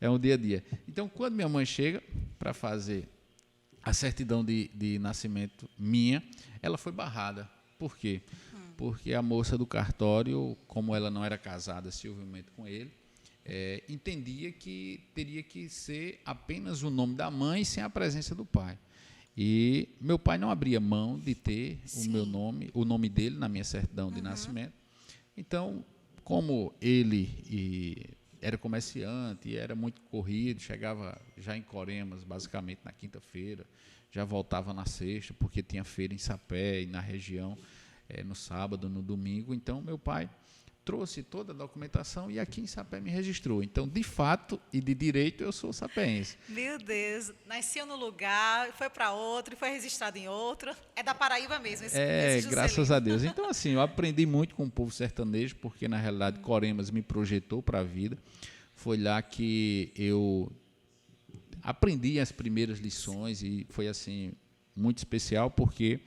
É um dia a dia. Então, quando minha mãe chega para fazer a certidão de nascimento minha, ela foi barrada. Por quê? Porque a moça do cartório, como ela não era casada civilmente com ele, entendia que teria que ser apenas o nome da mãe sem a presença do pai. E meu pai não abria mão de ter o nome dele na minha certidão de nascimento. Então, como era comerciante e era muito corrido, chegava já em Coremas, basicamente na quinta-feira, já voltava na sexta, porque tinha feira em Sapé e na região, no sábado, no domingo. Então, meu pai trouxe toda a documentação e aqui em Sapé me registrou. Então, de fato e de direito, eu sou sapense. Meu Deus, nasceu no lugar, foi para outro, foi registrado em outro. É da Paraíba mesmo, esse Graças a Juscelino. Deus. Então, assim, eu aprendi muito com o povo sertanejo, porque, na realidade, Coremas me projetou para a vida. Foi lá que eu aprendi as primeiras lições e foi, assim, muito especial, porque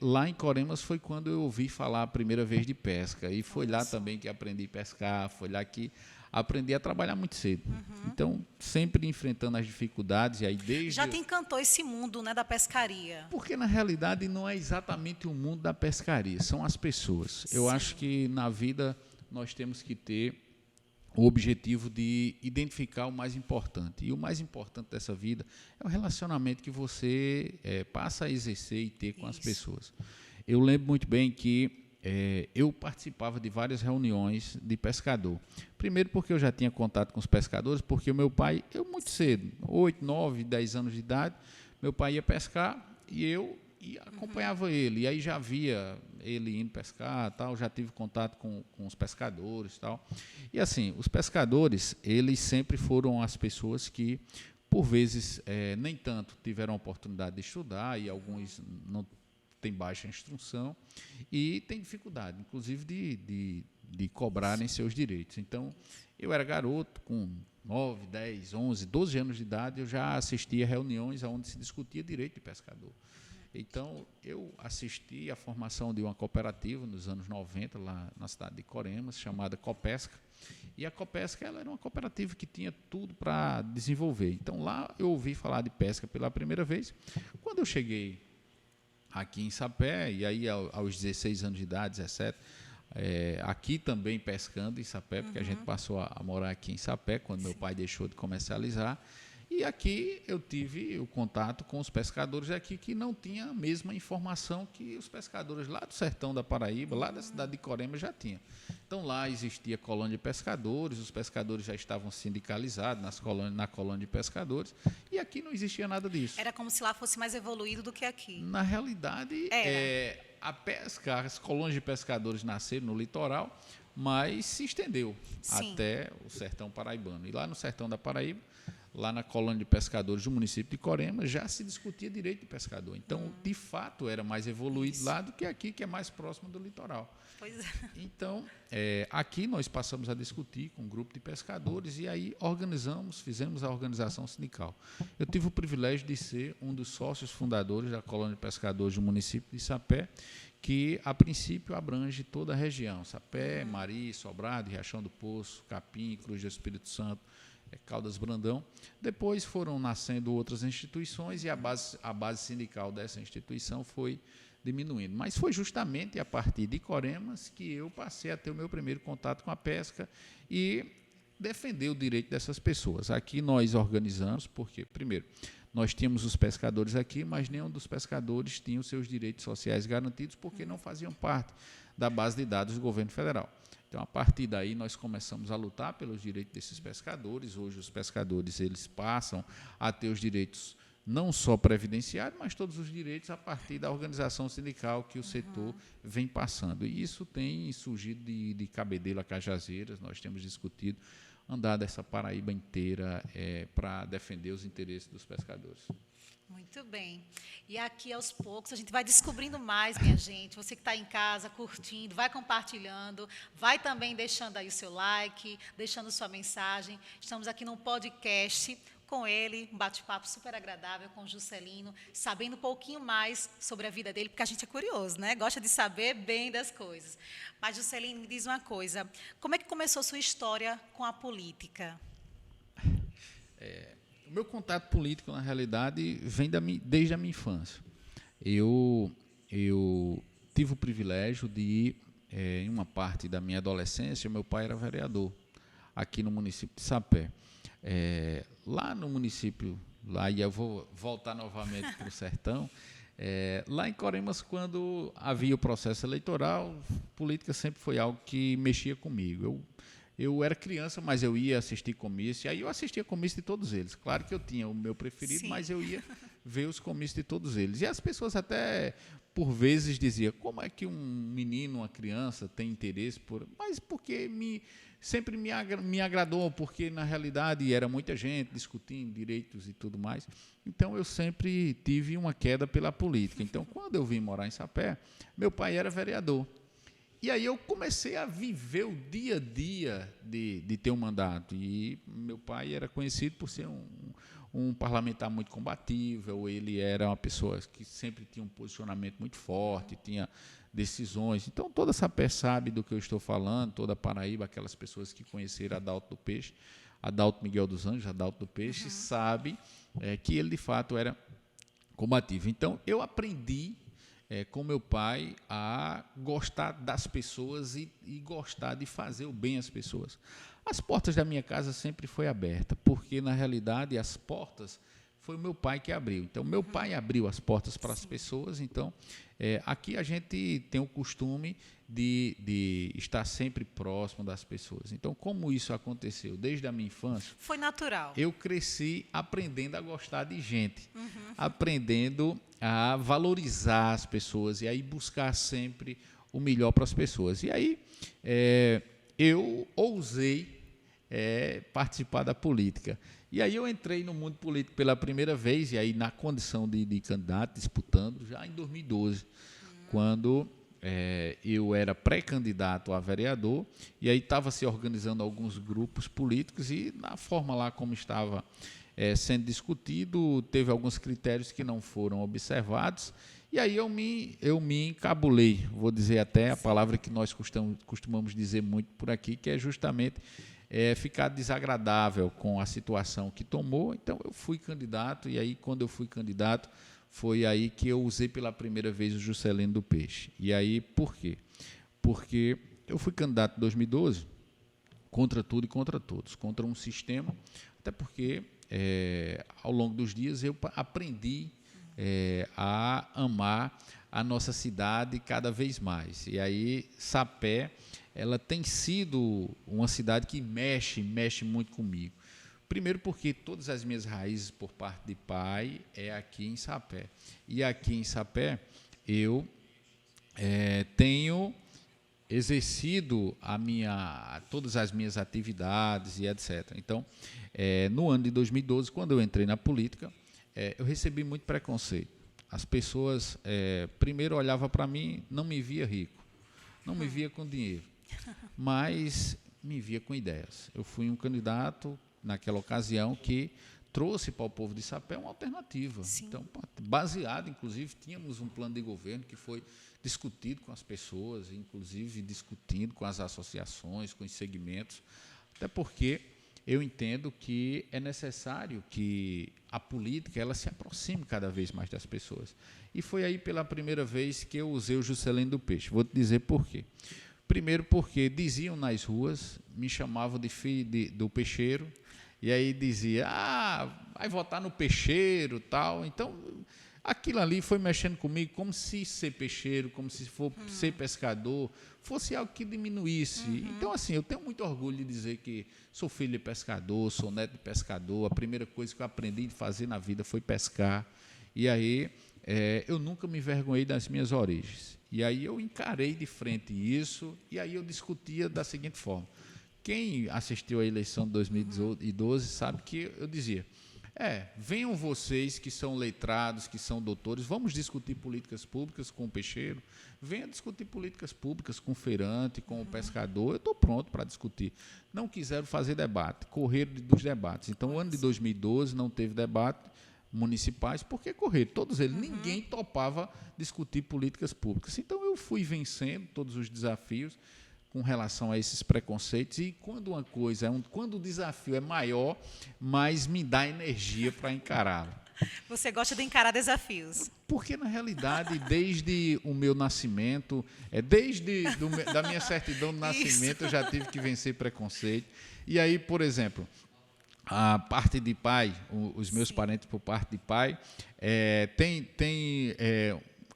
lá em Coremas foi quando eu ouvi falar a primeira vez de pesca. E foi lá também que aprendi a pescar, foi lá que aprendi a trabalhar muito cedo. Então, sempre enfrentando as dificuldades, e aí Já desde... te encantou esse mundo, né, da pescaria? Porque, na realidade, não é exatamente o mundo da pescaria, são as pessoas. Eu acho que, na vida, nós temos que ter o objetivo de identificar o mais importante. E o mais importante dessa vida é o relacionamento que você passa a exercer e ter com as pessoas. Eu lembro muito bem que eu participava de várias reuniões de pescador. Primeiro porque eu já tinha contato com os pescadores, porque o meu pai, eu muito cedo, 8, 9, 10 anos de idade, meu pai ia pescar e eu acompanhava ele. E aí já via ele indo pescar, tal, já tive contato com os pescadores, tal. E assim, os pescadores, eles sempre foram as pessoas que, por vezes, nem tanto tiveram a oportunidade de estudar, e alguns não têm baixa instrução e têm dificuldade, inclusive, de cobrarem seus direitos. Então, eu era garoto, com 9, 10, 11, 12 anos de idade, eu já assistia a reuniões onde se discutia direito de pescador. Então, eu assisti à formação de uma cooperativa nos anos 90, lá na cidade de Coremas, chamada Copesca. E a Copesca ela era uma cooperativa que tinha tudo para desenvolver. Então, lá eu ouvi falar de pesca pela primeira vez. Quando eu cheguei aqui em Sapé, e aí aos 16 anos de idade, 17, aqui também pescando em Sapé, porque a gente passou a morar aqui em Sapé, quando meu pai deixou de comercializar. E aqui eu tive o contato com os pescadores aqui que não tinha a mesma informação que os pescadores lá do sertão da Paraíba, lá da cidade de Coremas, já tinham. Então lá existia colônia de pescadores, os pescadores já estavam sindicalizados na colônia de pescadores, e aqui não existia nada disso. Era como se lá fosse mais evoluído do que aqui. Na realidade, a pesca, as colônias de pescadores nasceram no litoral, mas se estendeu até o sertão paraibano. E lá no sertão da Paraíba, lá na colônia de pescadores do município de Coremas, já se discutia direito de pescador. Então, de fato, era mais evoluído lá do que aqui, que é mais próximo do litoral. Pois é. Então, aqui nós passamos a discutir com um grupo de pescadores e aí fizemos a organização sindical. Eu tive o privilégio de ser um dos sócios fundadores da colônia de pescadores do município de Sapé, que, a princípio, abrange toda a região. Sapé, Mari, Sobrado, Riachão do Poço, Capim, Cruz do Espírito Santo, Caldas Brandão. Depois foram nascendo outras instituições e a base sindical dessa instituição foi diminuindo. Mas foi justamente a partir de Coremas que eu passei a ter o meu primeiro contato com a pesca e defender o direito dessas pessoas. Aqui nós organizamos, porque, primeiro, nós tínhamos os pescadores aqui, mas nenhum dos pescadores tinha os seus direitos sociais garantidos porque não faziam parte da base de dados do governo federal. Então, a partir daí, nós começamos a lutar pelos direitos desses pescadores. Hoje, os pescadores eles passam a ter os direitos não só previdenciários, mas todos os direitos a partir da organização sindical que o setor vem passando. E isso tem surgido de Cabedelo a Cajazeiras. Nós temos discutido andar dessa Paraíba inteira para defender os interesses dos pescadores. Muito bem. E aqui, aos poucos, a gente vai descobrindo mais, minha gente. Você que está em casa, curtindo, vai compartilhando, vai também deixando aí o seu like, deixando sua mensagem. Estamos aqui num podcast com ele, um bate-papo super agradável com o Juscelino, sabendo um pouquinho mais sobre a vida dele, porque a gente é curioso, né? Gosta de saber bem das coisas. Mas, Juscelino, me diz uma coisa, como é que começou a sua história com a política? O meu contato político, na realidade, vem desde a minha infância. Eu tive o privilégio de ir, em uma parte da minha adolescência, meu pai era vereador aqui no município de Sapé. Lá no município, lá, e eu vou voltar novamente para o sertão, lá em Coremas, quando havia o processo eleitoral, política sempre foi algo que mexia comigo. Eu era criança, mas eu ia assistir comício, e aí eu assistia comício de todos eles. Claro que eu tinha o meu preferido, Sim. mas eu ia ver os comícios de todos eles. E as pessoas até, por vezes, diziam, como é que um menino, uma criança, tem interesse por... Mas porque sempre me agradou, porque, na realidade, era muita gente discutindo direitos e tudo mais. Então, eu sempre tive uma queda pela política. Então, quando eu vim morar em Sapé, meu pai era vereador. E aí eu comecei a viver o dia a dia de ter um mandato. E meu pai era conhecido por ser um parlamentar muito combativo, ele era uma pessoa que sempre tinha um posicionamento muito forte, tinha decisões. Então, toda Sapé sabe do que eu estou falando, toda a Paraíba, aquelas pessoas que conheceram Adalto do Peixe, Adalto Miguel dos Anjos, Adalto do Peixe, sabe que ele, de fato, era combativo. Então, eu aprendi com meu pai a gostar das pessoas e gostar de fazer o bem às pessoas. As portas da minha casa sempre foi aberta, porque na realidade as portas foi o meu pai que abriu. Então meu pai abriu as portas para as pessoas. Então aqui a gente tem o costume de estar sempre próximo das pessoas. Então como isso aconteceu desde a minha infância? Foi natural. Eu cresci aprendendo a gostar de gente, aprendendo a valorizar as pessoas e aí buscar sempre o melhor para as pessoas. E aí eu ousei participar da política. E aí eu entrei no mundo político pela primeira vez, e aí na condição de candidato, disputando, já em 2012, quando eu era pré-candidato a vereador, e aí estava se organizando alguns grupos políticos, e na forma lá como estava sendo discutido, teve alguns critérios que não foram observados, e aí eu me encabulei, vou dizer até a palavra que nós costumamos dizer muito por aqui, que é justamente ficar desagradável com a situação que tomou. Então eu fui candidato, e aí quando eu fui candidato, foi aí que eu usei pela primeira vez o Juscelino do Peixe. E aí, por quê? Porque eu fui candidato em 2012 contra tudo e contra todos, contra um sistema, até porque ao longo dos dias eu aprendi a amar a nossa cidade cada vez mais. E aí Sapé, ela tem sido uma cidade que mexe muito comigo. Primeiro porque todas as minhas raízes por parte de pai é aqui em Sapé. E aqui em Sapé eu tenho exercido todas as minhas atividades e etc. Então, no ano de 2012, quando eu entrei na política, eu recebi muito preconceito. As pessoas, primeiro, olhavam para mim, não me via rico, não me via com dinheiro, mas me via com ideias. Eu fui um candidato, naquela ocasião, que trouxe para o povo de Sapé uma alternativa. Sim. Então, baseado, inclusive, tínhamos um plano de governo que foi discutido com as pessoas, inclusive discutindo com as associações, com os segmentos, até porque eu entendo que é necessário que a política ela se aproxime cada vez mais das pessoas. E foi aí pela primeira vez que eu usei o Juscelino do Peixe. Vou te dizer por quê. Primeiro porque diziam nas ruas, me chamavam de filho do peixeiro, e aí dizia, vai votar no peixeiro, tal. Então, aquilo ali foi mexendo comigo como se ser peixeiro, como se for ser pescador, fosse algo que diminuísse. Então, assim, eu tenho muito orgulho de dizer que sou filho de pescador, sou neto de pescador. A primeira coisa que eu aprendi a fazer na vida foi pescar. E aí, eu nunca me envergonhei das minhas origens. E aí eu encarei de frente isso, e aí eu discutia da seguinte forma. Quem assistiu à eleição de 2012 sabe que eu dizia, venham vocês que são letrados, que são doutores, vamos discutir políticas públicas com o peixeiro, venha discutir políticas públicas com o feirante, com o pescador, eu estou pronto para discutir. Não quiseram fazer debate, correram dos debates. Então, o ano de 2012 não teve debate municipais, porque correram, todos eles, ninguém topava discutir políticas públicas. Então, eu fui vencendo todos os desafios, com relação a esses preconceitos, e quando uma coisa, quando o desafio é maior, mais me dá energia para encará-lo. Você gosta de encarar desafios. Porque, na realidade, desde o meu nascimento, desde da minha certidão de nascimento, eu já tive que vencer preconceito. E aí, por exemplo, a parte de pai, os meus parentes por parte de pai, tem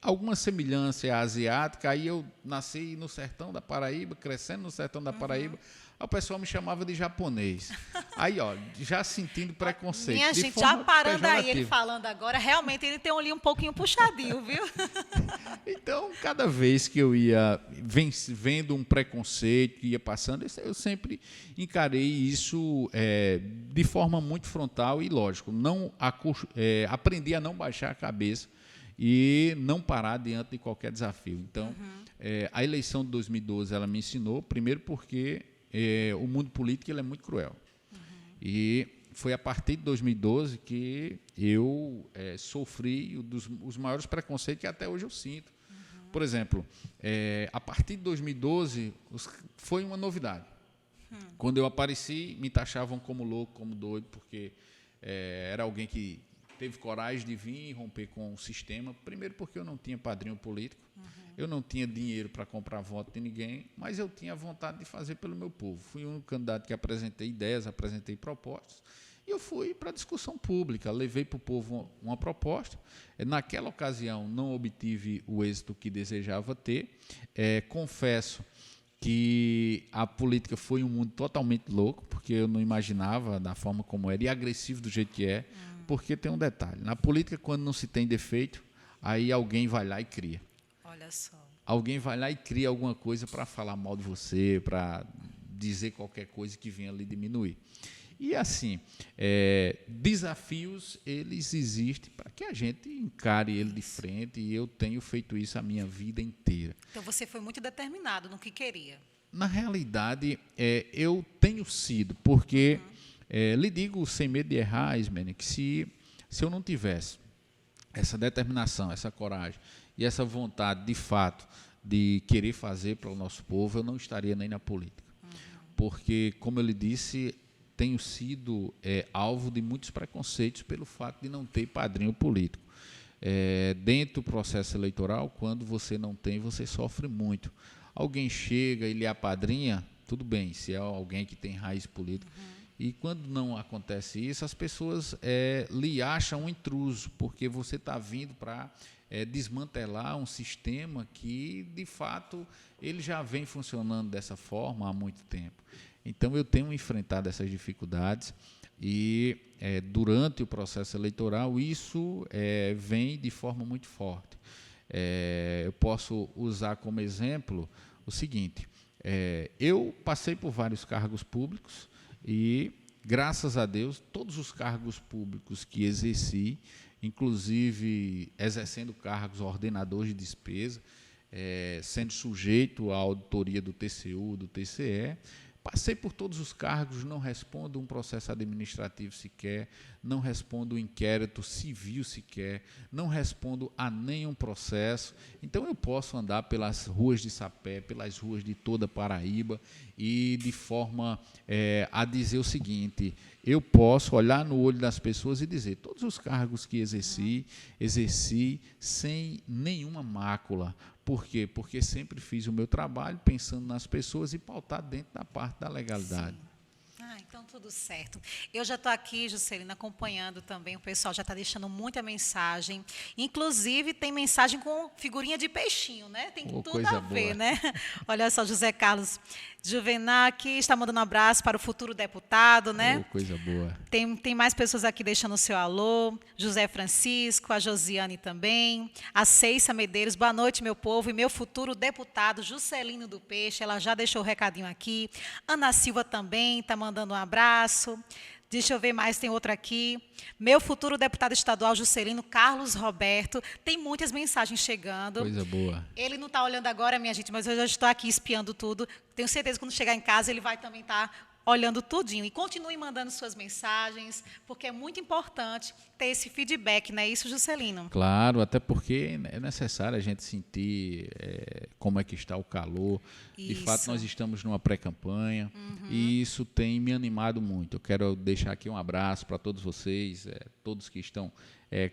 alguma semelhança asiática. Aí eu nasci no sertão da Paraíba, crescendo no sertão da Paraíba. O pessoal me chamava de japonês. Aí, ó, já sentindo preconceito. Minha gente, já parando aí, ele falando agora, realmente ele tem um olhinho um pouquinho puxadinho, viu? Então, cada vez que eu ia vendo um preconceito que ia passando, eu sempre encarei isso de forma muito frontal e, lógico, aprendi a não baixar a cabeça e não parar diante de qualquer desafio. Então, a eleição de 2012, ela me ensinou, primeiro porque o mundo político ele é muito cruel. E foi a partir de 2012 que eu sofri os maiores preconceitos que até hoje eu sinto. Por exemplo, a partir de 2012 foi uma novidade. Quando eu apareci, me taxavam como louco, como doido, porque era alguém que teve coragem de vir e romper com o sistema. Primeiro porque eu não tinha padrinho político, eu não tinha dinheiro para comprar voto de ninguém, mas eu tinha vontade de fazer pelo meu povo. Fui um candidato que apresentei ideias, apresentei propostas, e eu fui para a discussão pública, levei para o povo uma proposta. Naquela ocasião, não obtive o êxito que desejava ter. Confesso que a política foi um mundo totalmente louco, porque eu não imaginava da forma como era, e agressivo do jeito que é, porque tem um detalhe. Na política, quando não se tem defeito, aí alguém vai lá e cria. Olha só. Alguém vai lá e cria alguma coisa para falar mal de você, para dizer qualquer coisa que venha lhe diminuir. E assim, desafios, eles existem para que a gente encare ele de frente, e eu tenho feito isso a minha vida inteira. Então, você foi muito determinado no que queria. Na realidade, eu tenho sido, porque, lhe digo sem medo de errar, Ismene, que se eu não tivesse essa determinação, essa coragem e essa vontade, de fato, de querer fazer para o nosso povo, eu não estaria nem na política. Porque, como eu lhe disse, tenho sido alvo de muitos preconceitos pelo fato de não ter padrinho político. Dentro do processo eleitoral, quando você não tem, você sofre muito. Alguém chega e lhe apadrinha, tudo bem, se é alguém que tem raiz política. E quando não acontece isso, as pessoas lhe acham um intruso, porque você está vindo para desmantelar um sistema que, de fato, ele já vem funcionando dessa forma há muito tempo. Então, eu tenho enfrentado essas dificuldades e, durante o processo eleitoral, isso vem de forma muito forte. Eu posso usar como exemplo o seguinte: eu passei por vários cargos públicos e, graças a Deus, todos os cargos públicos que exerci, inclusive exercendo cargos ordenadores de despesa, sendo sujeito à auditoria do TCU, do TCE, passei por todos os cargos, não respondo um processo administrativo sequer, não respondo um inquérito civil sequer, não respondo a nenhum processo. Então, eu posso andar pelas ruas de Sapé, pelas ruas de toda Paraíba, e de forma a dizer o seguinte: eu posso olhar no olho das pessoas e dizer, todos os cargos que exerci sem nenhuma mácula. Por quê? Porque sempre fiz o meu trabalho pensando nas pessoas e pautado dentro da parte da legalidade. Sim. Então tudo certo. Eu já estou aqui, Juscelino, acompanhando também. O pessoal já está deixando muita mensagem. Inclusive, tem mensagem com figurinha de peixinho, né? Tem tudo a ver, né? Olha só, José Carlos Juvenac está mandando um abraço para o futuro deputado, né? Coisa boa. Tem mais pessoas aqui deixando o seu alô. José Francisco, a Josiane também. A Ceissa Medeiros, boa noite, meu povo, e meu futuro deputado, Juscelino do Peixe. Ela já deixou o recadinho aqui. Ana Silva também está mandando um abraço. Deixa eu ver mais, tem outra aqui. Meu futuro deputado estadual, Juscelino Carlos Roberto. Tem muitas mensagens chegando. Coisa boa. Ele não está olhando agora, minha gente, mas eu já estou aqui espiando tudo. Tenho certeza que quando chegar em casa ele vai também estar olhando tudinho. E continue mandando suas mensagens, porque é muito importante ter esse feedback, não é isso, Juscelino? Claro, até porque é necessário a gente sentir como é que está o calor. De fato, nós estamos numa pré-campanha e isso tem me animado muito. Eu quero deixar aqui um abraço para todos vocês, todos que estão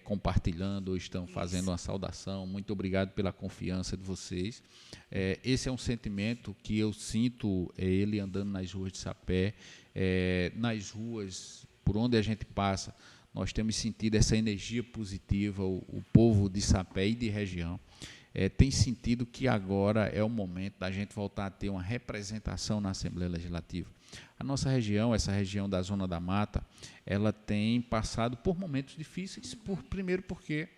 compartilhando ou estão fazendo uma saudação. Muito obrigado pela confiança de vocês. Esse é um sentimento que eu sinto ele andando nas ruas de Sapé, nas ruas por onde a gente passa. Nós temos sentido essa energia positiva, o povo de Sapé e de região tem sentido que agora é o momento da gente voltar a ter uma representação na Assembleia Legislativa. A nossa região, essa região da Zona da Mata, ela tem passado por momentos difíceis, primeiro porque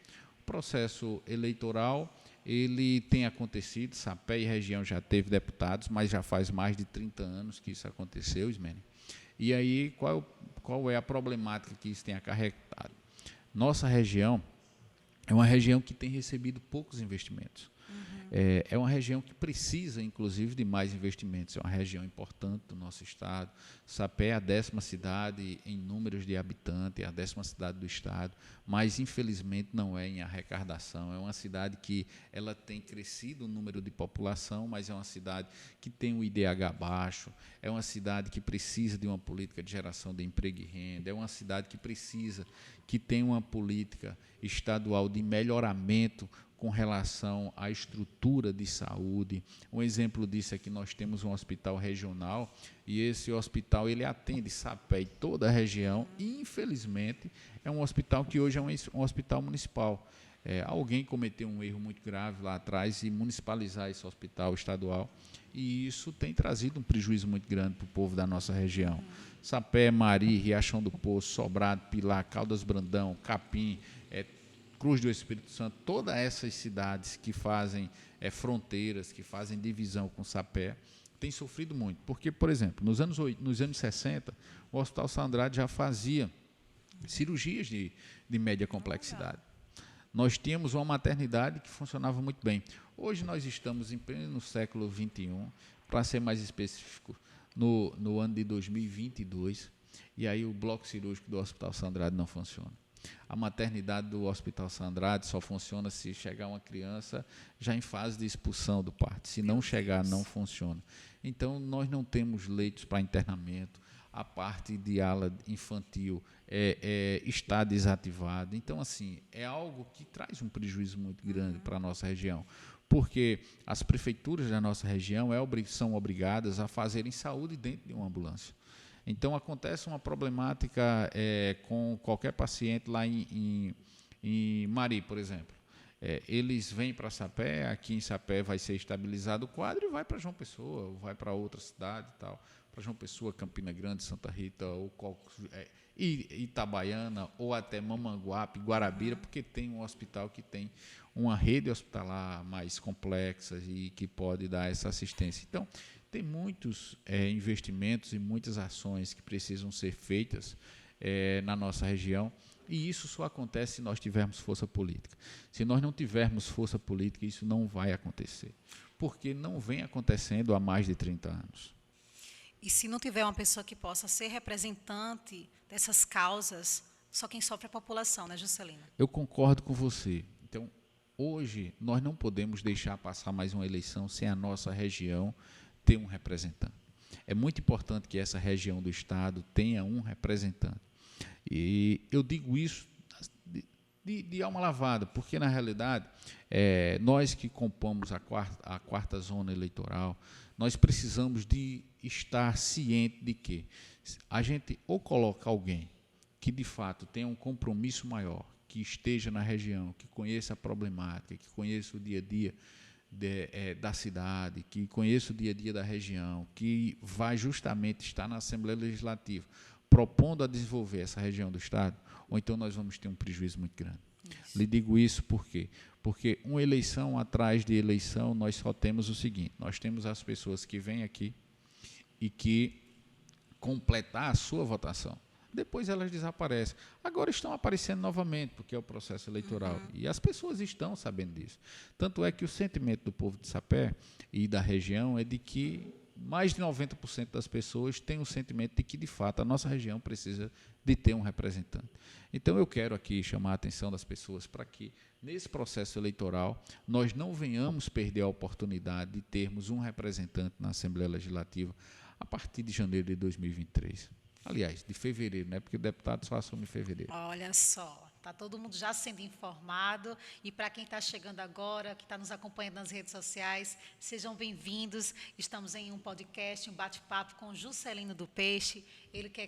o processo eleitoral ele tem acontecido, Sapé e região já teve deputados, mas já faz mais de 30 anos que isso aconteceu, Ismene. E aí, qual é a problemática que isso tem acarretado? Nossa região é uma região que tem recebido poucos investimentos. É uma região que precisa, inclusive, de mais investimentos. É uma região importante do nosso estado. Sapé é a 10ª cidade em números de habitantes, é a 10ª cidade do estado, mas, infelizmente, não é em arrecadação. É uma cidade que ela tem crescido o número de população, mas é uma cidade que tem um IDH baixo, é uma cidade que precisa de uma política de geração de emprego e renda, é uma cidade que tem uma política estadual de melhoramento com relação à estrutura de saúde. Um exemplo disso é que nós temos um hospital regional e esse hospital ele atende Sapé e toda a região e, infelizmente, é um hospital que hoje é um hospital municipal. Alguém cometeu um erro muito grave lá atrás e municipalizar esse hospital estadual e isso tem trazido um prejuízo muito grande para o povo da nossa região. Sapé, Mari, Riachão do Poço, Sobrado, Pilar, Caldas Brandão, Capim, Cruz do Espírito Santo, todas essas cidades que fazem fronteiras, que fazem divisão com Sapé, têm sofrido muito. Porque, por exemplo, nos anos 60, o Hospital Sandrade já fazia cirurgias de média complexidade. Nós tínhamos uma maternidade que funcionava muito bem. Hoje nós estamos em pleno século XXI, para ser mais específico, no ano de 2022, e aí o bloco cirúrgico do Hospital Sandrade não funciona. A maternidade do Hospital Sandrade só funciona se chegar uma criança já em fase de expulsão do parto. Se não chegar, não funciona. Então, nós não temos leitos para internamento. A parte de ala infantil está desativada. Então, assim, é algo que traz um prejuízo muito grande para a nossa região, porque as prefeituras da nossa região são obrigadas a fazerem saúde dentro de uma ambulância. Então, acontece uma problemática com qualquer paciente lá em Mari, por exemplo. Eles vêm para Sapé, aqui em Sapé vai ser estabilizado o quadro e vai para João Pessoa, ou vai para outra cidade e tal, para João Pessoa, Campina Grande, Santa Rita, ou Itabaiana, ou até Mamanguape, Guarabira, porque tem um hospital que tem uma rede hospitalar mais complexa e que pode dar essa assistência. Então, tem muitos investimentos e muitas ações que precisam ser feitas na nossa região, e isso só acontece se nós tivermos força política. Se nós não tivermos força política, isso não vai acontecer, porque não vem acontecendo há mais de 30 anos. E se não tiver uma pessoa que possa ser representante dessas causas, só quem sofre é a população, né, Juscelino? Eu concordo com você. Então, hoje, nós não podemos deixar passar mais uma eleição sem a nossa região ter um representante. É muito importante que essa região do estado tenha um representante. E eu digo isso de alma lavada, porque, na realidade, nós que compomos a quarta zona eleitoral, nós precisamos de estar ciente de que a gente ou coloca alguém que, de fato, tenha um compromisso maior, que esteja na região, que conheça a problemática, que conheça o dia a dia da cidade, que conheça o dia a dia da região, que vai justamente estar na Assembleia Legislativa propondo a desenvolver essa região do estado, ou então nós vamos ter um prejuízo muito grande. Isso. Lhe digo isso por quê? Porque uma eleição atrás de eleição, nós só temos o seguinte: nós temos as pessoas que vêm aqui e que completar a sua votação. Depois elas desaparecem. Agora estão aparecendo novamente, porque é o processo eleitoral. E as pessoas estão sabendo disso. Tanto é que o sentimento do povo de Sapé e da região é de que mais de 90% das pessoas têm o sentimento de que, de fato, a nossa região precisa de ter um representante. Então, eu quero aqui chamar a atenção das pessoas para que, nesse processo eleitoral, nós não venhamos perder a oportunidade de termos um representante na Assembleia Legislativa a partir de janeiro de 2023. Aliás, de fevereiro, né? Porque o deputado só assume em fevereiro. Olha só, está todo mundo já sendo informado. E para quem está chegando agora, que está nos acompanhando nas redes sociais, sejam bem-vindos. Estamos em um podcast, um bate-papo com Juscelino do Peixe, ele que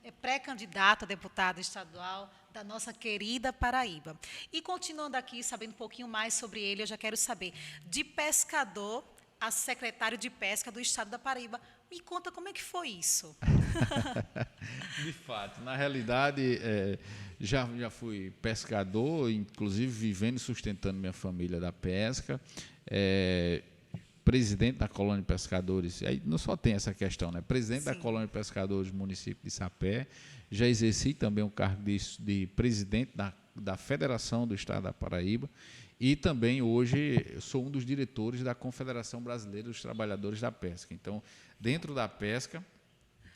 é pré-candidato a deputado estadual da nossa querida Paraíba. E continuando aqui, sabendo um pouquinho mais sobre ele, eu já quero saber, de pescador a secretário de Pesca do Estado da Paraíba. Me conta como é que foi isso. De fato, na realidade, já fui pescador, inclusive vivendo e sustentando minha família da pesca, presidente da Colônia de Pescadores, aí não só tem essa questão, né? Presidente da Colônia de Pescadores do município de Sapé, já exerci também o cargo de presidente da Federação do Estado da Paraíba, e também hoje sou um dos diretores da Confederação Brasileira dos Trabalhadores da Pesca. Então, dentro da pesca,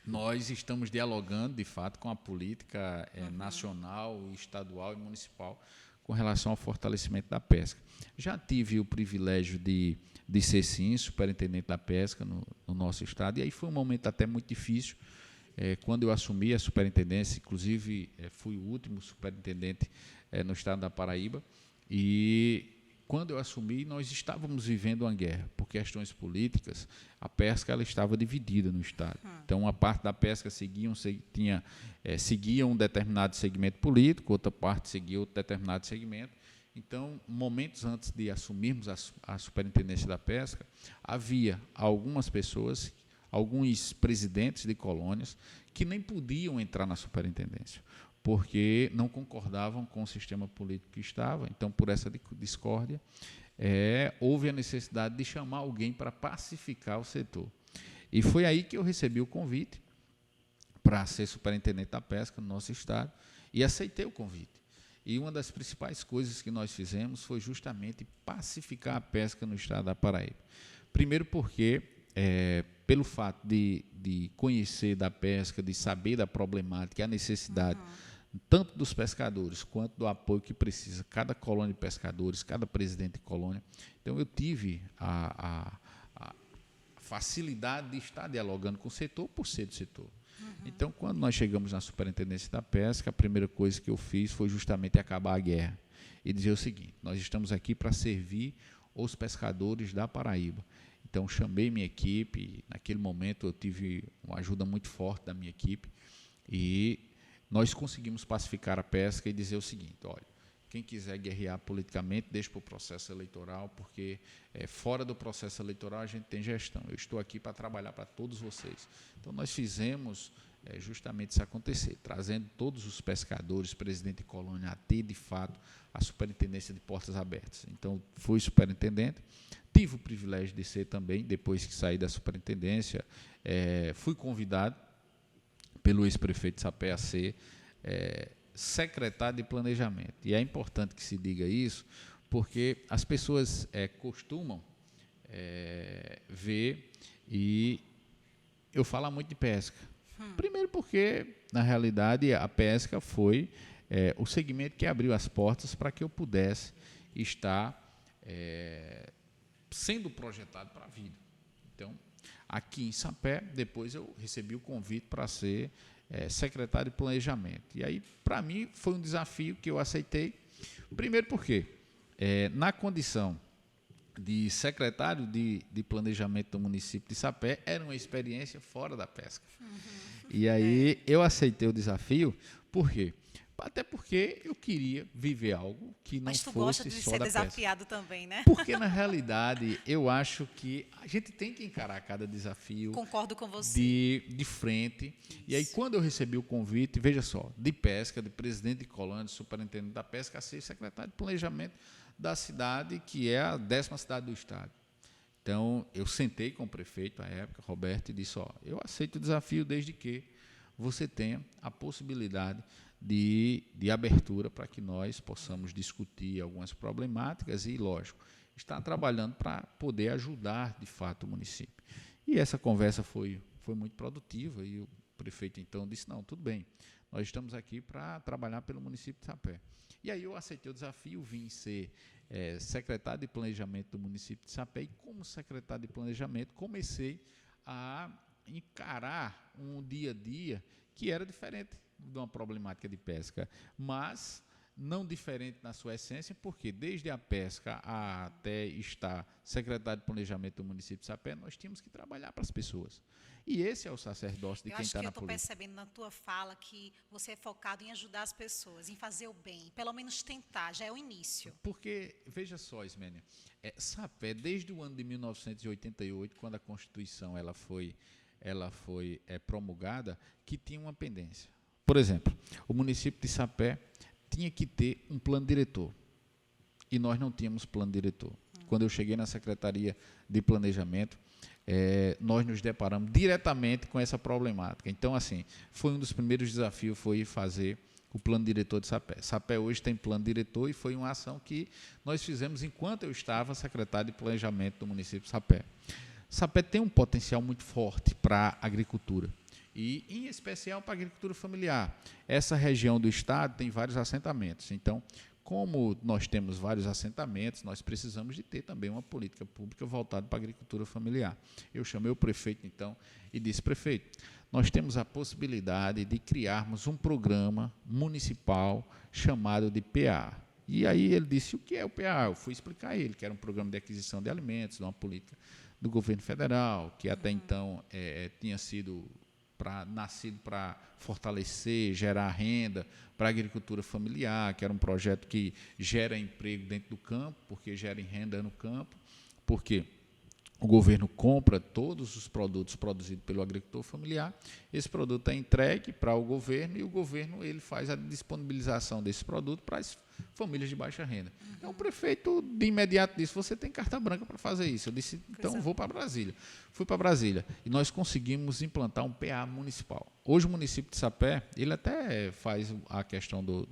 nós estamos dialogando, de fato, com a política nacional, estadual e municipal com relação ao fortalecimento da pesca. Já tive o privilégio de ser, sim, superintendente da pesca no nosso estado, e aí foi um momento até muito difícil, quando eu assumi a superintendência, inclusive fui o último superintendente no estado da Paraíba, e quando eu assumi, nós estávamos vivendo uma guerra. Por questões políticas, a pesca ela estava dividida no estado. Então, uma parte da pesca seguia um determinado segmento político, outra parte seguia outro determinado segmento. Então, momentos antes de assumirmos a superintendência da pesca, havia algumas pessoas, alguns presidentes de colônias, que nem podiam entrar na superintendência, porque não concordavam com o sistema político que estava. Então, por essa discórdia, houve a necessidade de chamar alguém para pacificar o setor. E foi aí que eu recebi o convite para ser superintendente da pesca no nosso estado, e aceitei o convite. E uma das principais coisas que nós fizemos foi justamente pacificar a pesca no estado da Paraíba. Primeiro porque, pelo fato de conhecer da pesca, de saber da problemática e a necessidade tanto dos pescadores quanto do apoio que precisa cada colônia de pescadores, cada presidente de colônia. Então, eu tive a facilidade de estar dialogando com o setor por ser do setor. Então, quando nós chegamos na superintendência da pesca, a primeira coisa que eu fiz foi justamente acabar a guerra e dizer o seguinte: nós estamos aqui para servir os pescadores da Paraíba. Então, chamei minha equipe, naquele momento eu tive uma ajuda muito forte da minha equipe, e nós conseguimos pacificar a pesca e dizer o seguinte: olha, quem quiser guerrear politicamente, deixe para o processo eleitoral, porque fora do processo eleitoral a gente tem gestão. Eu estou aqui para trabalhar para todos vocês. Então, nós fizemos justamente isso acontecer, trazendo todos os pescadores, presidente de colônia, a ter, de fato, a superintendência de portas abertas. Então, fui superintendente, tive o privilégio de ser também, depois que saí da superintendência, fui convidado pelo ex-prefeito de Sapé a ser secretário de planejamento. E é importante que se diga isso, porque as pessoas costumam ver e eu falo muito de pesca. Primeiro porque, na realidade, a pesca foi o segmento que abriu as portas para que eu pudesse estar sendo projetado para a vida. Então, aqui em Sapé, depois eu recebi o convite para ser secretário de planejamento. E aí, para mim, foi um desafio que eu aceitei. Primeiro porque, na condição de secretário de planejamento do município de Sapé, era uma experiência fora da pesca. E aí eu aceitei o desafio, por quê? Até porque eu queria viver algo que não fosse só da pesca. Mas tu gosta de ser desafiado também, né? Porque, na realidade, eu acho que a gente tem que encarar cada desafio. Concordo com você. De frente. Isso. E aí, quando eu recebi o convite, veja só, de pesca, de presidente de colônia, de superintendente da pesca, a ser secretário de planejamento da cidade, que é a 10ª cidade do estado. Então, eu sentei com o prefeito, à época, Roberto, e disse: eu aceito o desafio desde que você tenha a possibilidade de abertura para que nós possamos discutir algumas problemáticas e, lógico, estar trabalhando para poder ajudar, de fato, o município. E essa conversa foi muito produtiva e o prefeito, então, disse, não, tudo bem, nós estamos aqui para trabalhar pelo município de Sapé. E aí eu aceitei o desafio, vim ser secretário de Planejamento do município de Sapé e, como secretário de Planejamento, comecei a encarar um dia a dia que era diferente de uma problemática de pesca, mas não diferente na sua essência, porque desde a pesca até estar secretário de Planejamento do município de Sapé, nós tínhamos que trabalhar para as pessoas. E esse é o sacerdócio de quem está na política. Eu acho que eu estou percebendo na tua fala que você é focado em ajudar as pessoas, em fazer o bem, pelo menos tentar, já é o início. Porque, veja só, Ismênia, Sapé, desde o ano de 1988, quando a Constituição ela foi promulgada, que tinha uma pendência. Por exemplo, o município de Sapé tinha que ter um plano diretor, e nós não tínhamos plano diretor. Quando eu cheguei na Secretaria de Planejamento, nós nos deparamos diretamente com essa problemática. Então, assim, foi um dos primeiros desafios, foi fazer o plano diretor de Sapé. Sapé hoje tem plano diretor e foi uma ação que nós fizemos enquanto eu estava secretário de Planejamento do município de Sapé. Sapé tem um potencial muito forte para a agricultura e, em especial, para a agricultura familiar. Essa região do estado tem vários assentamentos. Então, como nós temos vários assentamentos, nós precisamos de ter também uma política pública voltada para a agricultura familiar. Eu chamei o prefeito, então, e disse, prefeito, nós temos a possibilidade de criarmos um programa municipal chamado de PA. E aí ele disse, o que é o PA? Eu fui explicar a ele que era um programa de aquisição de alimentos, uma política do governo federal, que até então tinha sido nascido para fortalecer, gerar renda para a agricultura familiar, que era um projeto que gera emprego dentro do campo, porque gera renda no campo, porque o governo compra todos os produtos produzidos pelo agricultor familiar, esse produto é entregue para o governo e o governo ele faz a disponibilização desse produto para as famílias de baixa renda. Então, o prefeito de imediato disse, você tem carta branca para fazer isso. Eu disse, então vou para Brasília. Fui para Brasília e nós conseguimos implantar um PA municipal. Hoje o município de Sapé, ele até faz a questão do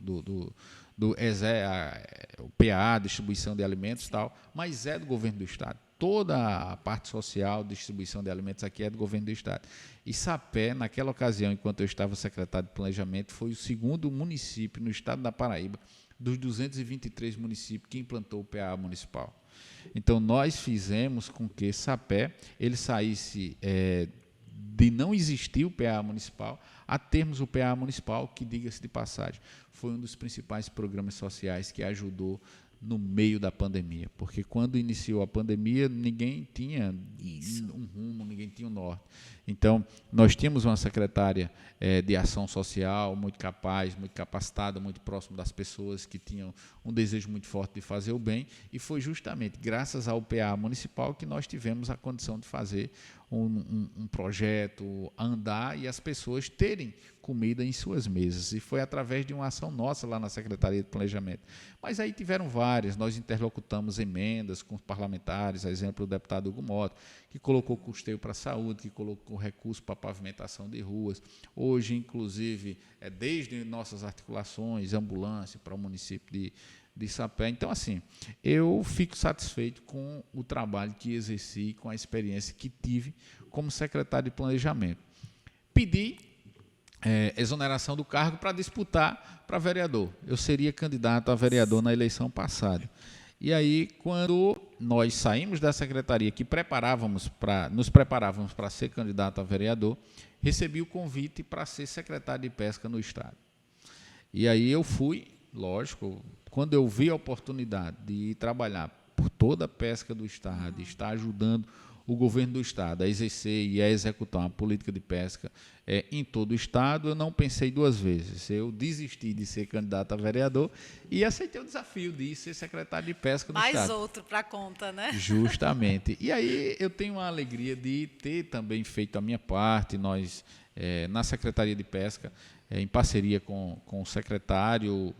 o PA, distribuição de alimentos e tal, mas é do governo do estado. Toda a parte social, distribuição de alimentos aqui é do governo do estado. E Sapé, naquela ocasião, enquanto eu estava secretário de Planejamento, foi o segundo município no estado da Paraíba, dos 223 municípios, que implantou o PA municipal. Então, nós fizemos com que Sapé ele saísse de não existir o PA municipal a termos o PA municipal, que, diga-se de passagem, foi um dos principais programas sociais que ajudou no meio da pandemia, porque quando iniciou a pandemia, ninguém tinha um rumo, ninguém tinha um norte. Então, nós tínhamos uma secretária de ação social muito capaz, muito capacitada, muito próximo das pessoas que tinham um desejo muito forte de fazer o bem, e foi justamente graças ao PA municipal que nós tivemos a condição de fazer um projeto andar e as pessoas terem comida em suas mesas. E foi através de uma ação nossa lá na Secretaria de Planejamento. Mas aí tiveram várias, nós interlocutamos emendas com os parlamentares, a exemplo do deputado Hugo Mota, que colocou custeio para a saúde, que colocou recurso para a pavimentação de ruas. Hoje, inclusive, desde nossas articulações, ambulância para o município de Sapé. Então, assim, eu fico satisfeito com o trabalho que exerci, com a experiência que tive como secretário de Planejamento. Pedi exoneração do cargo para disputar para vereador. Eu seria candidato a vereador na eleição passada. E aí, quando nós saímos da secretaria, que nos preparávamos para ser candidato a vereador, recebi o convite para ser secretário de Pesca no estado. E aí eu fui, lógico, quando eu vi a oportunidade de trabalhar por toda a pesca do estado, de estar ajudando o governo do estado a exercer e a executar uma política de pesca em todo o estado, eu não pensei duas vezes. Eu desisti de ser candidato a vereador e aceitei o desafio de ser secretário de pesca do estado. Mais outro para a conta, né? Justamente. E aí eu tenho a alegria de ter também feito a minha parte. Nós, na Secretaria de Pesca, em parceria com o secretário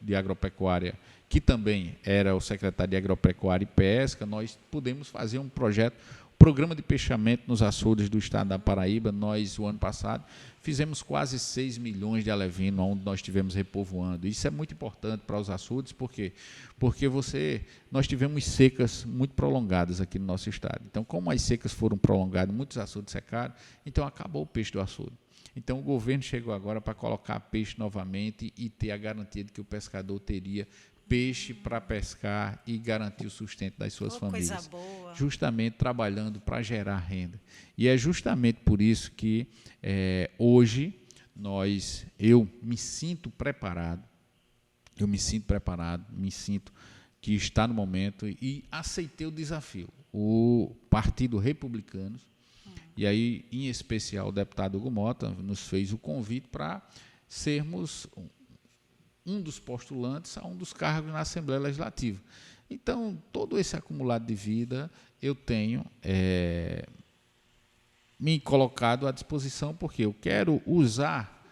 de Agropecuária, que também era o secretário de Agropecuária e Pesca, nós pudemos fazer um projeto programa de peixamento nos açudes do estado da Paraíba. Nós, o ano passado, fizemos quase 6 milhões de alevino, onde nós estivemos repovoando. Isso é muito importante para os açudes, por quê? Porque nós tivemos secas muito prolongadas aqui no nosso estado. Então, como as secas foram prolongadas, muitos açudes secaram, então acabou o peixe do açude. Então, o governo chegou agora para colocar peixe novamente e ter a garantia de que o pescador teria peixe para pescar e garantir o sustento das suas famílias. Coisa boa. Justamente trabalhando para gerar renda. E é justamente por isso que hoje eu me sinto preparado, me sinto que está no momento e aceitei o desafio. O Partido Republicano, e aí, em especial, o deputado Hugo Mota nos fez o convite para sermos um dos postulantes a um dos cargos na Assembleia Legislativa. Então, todo esse acumulado de vida eu tenho me colocado à disposição, porque eu quero usar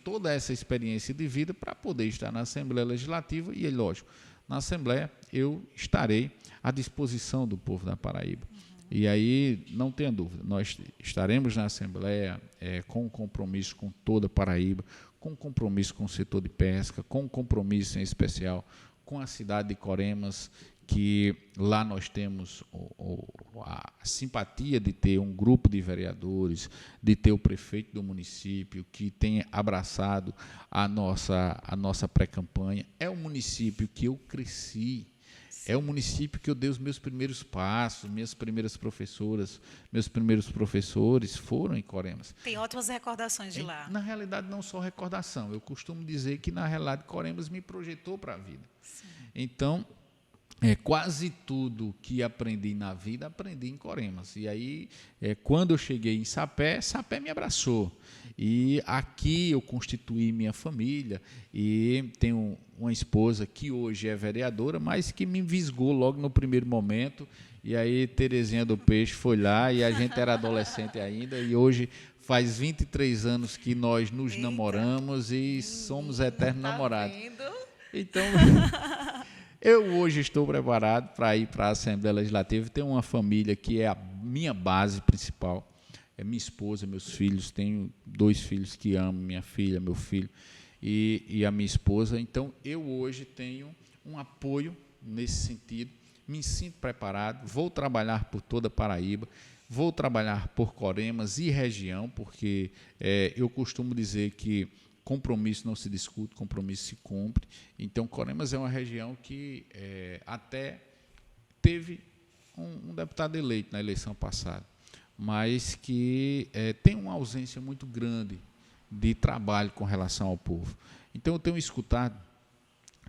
toda essa experiência de vida para poder estar na Assembleia Legislativa e, lógico, na Assembleia eu estarei à disposição do povo da Paraíba. E aí, não tenha dúvida, nós estaremos na Assembleia com compromisso com toda a Paraíba, com compromisso com o setor de pesca, com compromisso em especial com a cidade de Coremas, que lá nós temos a simpatia de ter um grupo de vereadores, de ter o prefeito do município que tem abraçado a nossa pré-campanha. É um município que eu cresci, é o município que eu dei os meus primeiros passos, minhas primeiras professoras, meus primeiros professores foram em Coremas. Tem ótimas recordações de lá. Na realidade, não só recordação. Eu costumo dizer que, na realidade, Coremas me projetou para a vida. Sim. Então, quase tudo que aprendi na vida, aprendi em Coremas. E aí, quando eu cheguei em Sapé, Sapé me abraçou. E aqui eu constituí minha família e tenho uma esposa que hoje é vereadora, mas que me envisgou logo no primeiro momento. E aí Terezinha do Peixe foi lá e a gente era adolescente ainda. E hoje faz 23 anos que nós nos namoramos e somos eternos namorados. Então, eu hoje estou preparado para ir para a Assembleia Legislativa. Tenho uma família que é a minha base principal. É minha esposa, meus filhos, tenho 2 filhos que amo, minha filha, meu filho e a minha esposa. Então, eu hoje tenho um apoio nesse sentido, me sinto preparado, vou trabalhar por toda a Paraíba, vou trabalhar por Coremas e região, porque eu costumo dizer que compromisso não se discute, compromisso se cumpre. Então, Coremas é uma região que até teve um deputado eleito na eleição passada, mas que tem uma ausência muito grande de trabalho com relação ao povo. Então, eu tenho escutado,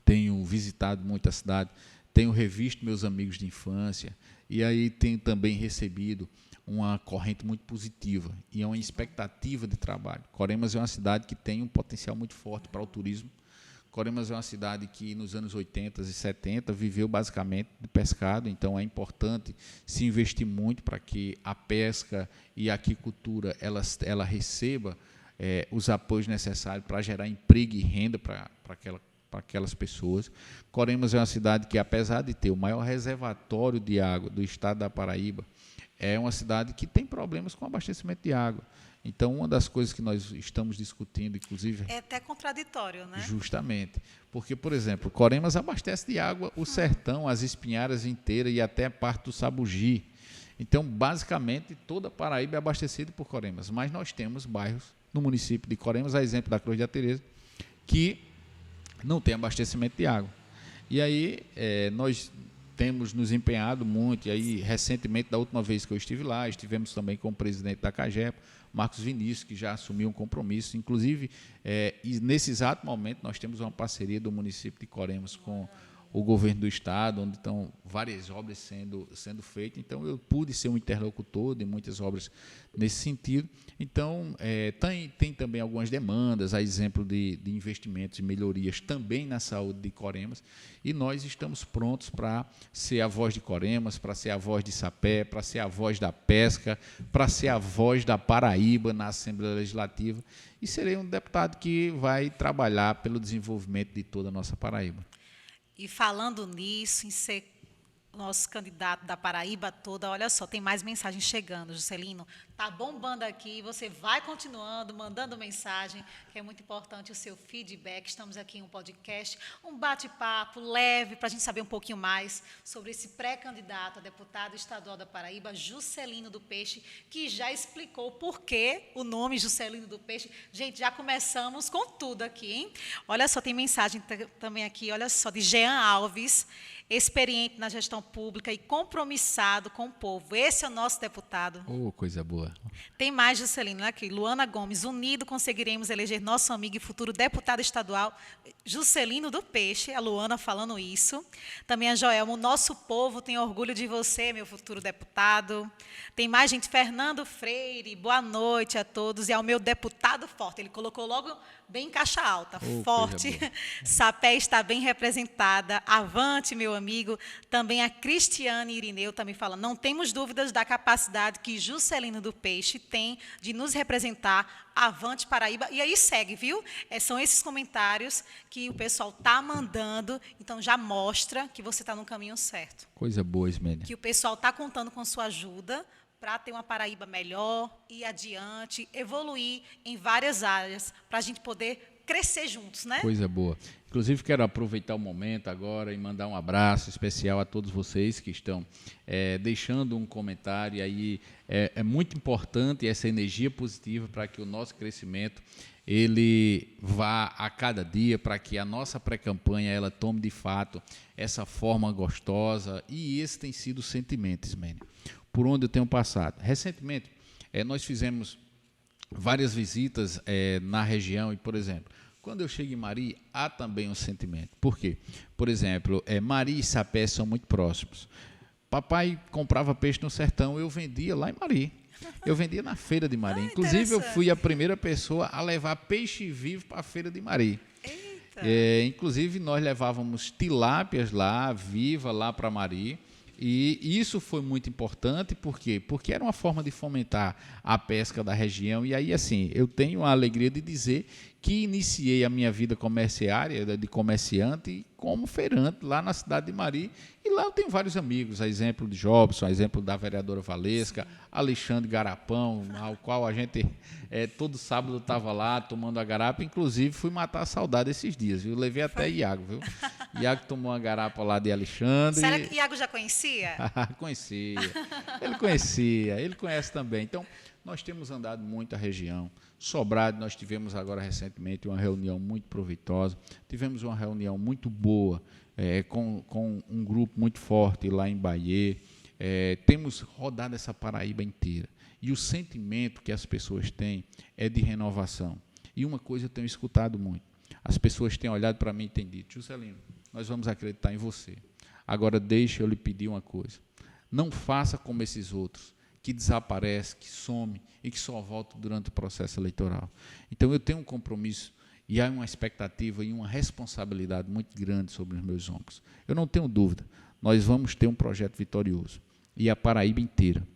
tenho visitado muito a cidade, tenho revisto meus amigos de infância, e aí tenho também recebido uma corrente muito positiva e é uma expectativa de trabalho. Coremas é uma cidade que tem um potencial muito forte para o turismo. Coremas é uma cidade que nos anos 80 e 70 viveu basicamente de pescado, então é importante se investir muito para que a pesca e a aquicultura ela receba os apoios necessários para gerar emprego e renda para aquelas pessoas. Coremas é uma cidade que, apesar de ter o maior reservatório de água do estado da Paraíba, é uma cidade que tem problemas com abastecimento de água. Então, uma das coisas que nós estamos discutindo, inclusive... É até contraditório, né? Justamente. Porque, por exemplo, Coremas abastece de água o sertão, as Espinharas inteiras e até a parte do Sabugi. Então, basicamente, toda a Paraíba é abastecida por Coremas. Mas nós temos bairros no município de Coremas, a exemplo da Cruz da Tereza, que não tem abastecimento de água. E aí, nós temos nos empenhado muito, e aí, recentemente, da última vez que eu estive lá, estivemos também com o presidente da CAGEPA, Marcos Vinícius, que já assumiu um compromisso. Inclusive, e nesse exato momento, nós temos uma parceria do município de Coremas com o governo do estado, onde estão várias obras sendo feitas. Então, eu pude ser um interlocutor de muitas obras nesse sentido. Então, tem também algumas demandas, a exemplo de investimentos e melhorias também na saúde de Coremas, e nós estamos prontos para ser a voz de Coremas, para ser a voz de Sapé, para ser a voz da pesca, para ser a voz da Paraíba na Assembleia Legislativa, e serei um deputado que vai trabalhar pelo desenvolvimento de toda a nossa Paraíba. E falando nisso, em ser nosso candidato da Paraíba toda. Olha só, tem mais mensagens chegando, Juscelino. Está bombando aqui, você vai continuando, mandando mensagem, que é muito importante o seu feedback. Estamos aqui em um podcast, um bate-papo leve, para a gente saber um pouquinho mais sobre esse pré-candidato a deputado estadual da Paraíba, Juscelino do Peixe, que já explicou por que o nome Juscelino do Peixe. Gente, já começamos com tudo aqui, hein? Olha só, tem mensagem também aqui, olha só, de Jean Alves, experiente na gestão pública e compromissado com o povo. Esse é o nosso deputado. Oh, coisa boa. Tem mais, Juscelino, aqui. Luana Gomes, unido conseguiremos eleger nosso amigo e futuro deputado estadual, Juscelino do Peixe. A Luana falando isso. Também a Joelma, o nosso povo tem orgulho de você, meu futuro deputado. Tem mais gente, Fernando Freire, boa noite a todos. E ao meu deputado forte, ele colocou logo bem em caixa alta, forte. Sapé está bem representada. Avante, meu amigo. Também a Cristiane Irineu também fala, não temos dúvidas da capacidade que Juscelino do Peixe tem de nos representar. Avante, Paraíba. E aí segue, viu? São esses comentários que o pessoal está mandando, então já mostra que você está no caminho certo. Coisa boa, Ismênia. Que o pessoal está contando com sua ajuda para ter uma Paraíba melhor, ir adiante, evoluir em várias áreas, para a gente poder crescer juntos, né? Coisa boa. Inclusive, quero aproveitar o momento agora e mandar um abraço especial a todos vocês que estão deixando um comentário. E aí é muito importante essa energia positiva para que o nosso crescimento ele vá a cada dia, para que a nossa pré-campanha ela tome de fato essa forma gostosa. E esse tem sido o sentimento, Ismênia, por onde eu tenho passado. Recentemente, nós fizemos várias visitas na região e, por exemplo, quando eu chego em Mari, há também um sentimento. Por quê? Por exemplo, Mari e Sapé são muito próximos. Papai comprava peixe no sertão, eu vendia lá em Mari. Eu vendia na feira de Mari. Inclusive, eu fui a primeira pessoa a levar peixe vivo para a feira de Mari. Inclusive, nós levávamos tilápias lá, viva, lá para Mari. E isso foi muito importante, por quê? Porque era uma forma de fomentar a pesca da região. E aí, assim, eu tenho a alegria de dizer que iniciei a minha vida comerciária, de comerciante, como feirante lá na cidade de Mari. E lá eu tenho vários amigos, a exemplo de Jobson, a exemplo da vereadora Valesca, Alexandre Garapão, ao qual a gente todo sábado estava lá tomando a garapa. Inclusive, fui matar a saudade esses dias, viu? Levei até Iago, viu? Iago tomou uma garapa lá de Alexandre. Será que Iago já conhecia? Conhecia. Ele conhecia, ele conhece também. Então, nós temos andado muito a região. Sobrado, nós tivemos agora recentemente uma reunião muito proveitosa. Tivemos uma reunião muito boa com um grupo muito forte lá em Bahia. Temos rodado essa Paraíba inteira. E o sentimento que as pessoas têm é de renovação. E uma coisa eu tenho escutado muito. As pessoas têm olhado para mim e têm dito, Juscelino, nós vamos acreditar em você. Agora, deixa eu lhe pedir uma coisa. Não faça como esses outros, que desaparece, que some e que só volta durante o processo eleitoral. Então, eu tenho um compromisso e há uma expectativa e uma responsabilidade muito grande sobre os meus ombros. Eu não tenho dúvida, nós vamos ter um projeto vitorioso. E a Paraíba inteira